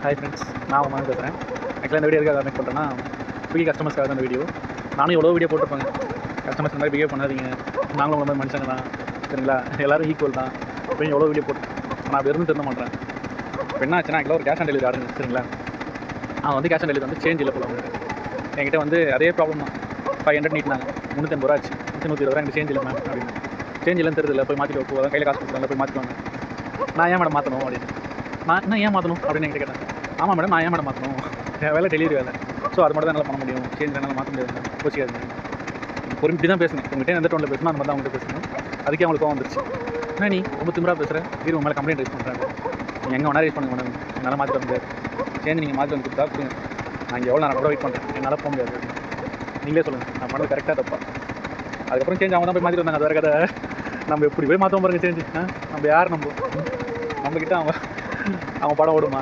Hi friends, நான் உங்கள் பேசுகிறேன். ஆக்சுவலாக இந்த வீடியோ எதுக்காக மேக் பண்ணுறேன்னா, ஸ்விக்கி கஸ்டமர்ஸ்க்காக தான் இந்த வீடியோ. நானும் எவ்வளோ வீடியோ போட்டிருப்பாங்க. கஸ்டமர்ஸ் இந்த மாதிரி பிஹேவ் பண்ணாதீங்க, நாங்களும் உங்களை மாதிரி மனுஷங்க தான், சரிங்களா, எல்லோரும் ஈக்குவல் தான் அப்படின்னு எவ்வளோ வீடியோ போட்டு நான் அப்படி இருந்து திருந்த மாட்டேன். இப்போ என்ன ஆச்சுன்னா, ஆக்சுவலாக ஒரு கேஷ் ஆன் டெலிவரி ஆர்டர், சரிங்களா. அவன் வந்து கேஷ் ஆன் டெலிவரி வந்து சேஞ்ச் இல்லை போல அவங்க என்கிட்ட வந்து அதே ப்ராப்ளம் தான். 500 நீட்டினாங்க, 350 ரூபா ஆச்சு, 120 ரூபா எனக்கு சேஞ்ச் இல்லை மேம் அப்படின்னு. சேஞ்ச் இல்லைன்னு தெரியுது, போய் மாற்றிட்டு போதும், கையில் காசு கொடுத்தாங்க, போய் மாற்றிக்குவாங்க. நான் ஏன் மேடம் மாற்றணும் அப்படின்னு. நான் என்ன ஏன் மாற்றணும் அப்படின்னு என்கிட்ட கேட்டேன். ஆமாம் மேடம், நான் ஏன் மேடம் மாற்றணும், என் வேலை டெலிவரி வேலை, ஸோ அது மட்டும் தான் என்னால் பண்ண முடியும், சேஞ்ச் என்னால் மாற்ற முடியாது, யோசிக்காதுங்க. ஒரு இப்படி தான் பேசுனேன் உங்கள்கிட்ட, எந்த டோனில் பேசணும் அந்த மாதிரி தான் அவங்கள்ட்ட பேசணும். அதுக்கே அவங்களுக்கு கோவம் வந்துருச்சு. என்ன நீ ரொம்ப திமிரா பேசுகிறேன், வீடு உங்கள் மேலே கம்ப்ளைண்ட் ரைஸ் பண்ணுறாங்க, நீங்கள் எங்கே வேணா ரைஸ் பண்ணுங்க மேடம், என்னால் மாற்றிட்டு முடியாது, சேஞ்ச் நீங்கள் மாற்றி வந்து கொடுத்தா கொடுங்க, நான் இங்கே எவ்வளோ நேரம் கூட வெயிட் பண்ணுறேன், என்னால் போக முடியாது, நீங்களே சொல்லுங்கள் நான் பண்ணது கரெக்டாக தப்பா. அதுக்கப்புறம் சேஞ்ச் அவங்க தான் போய் மாற்றிட்டு வந்தாங்க, அது வேறு கதை. நம்ம எப்படி போய் மாற்றவும் பாருங்க சேஞ்சு, நம்ம யார் நம்மக்கிட்ட அவங்க படம் ஓடுமா.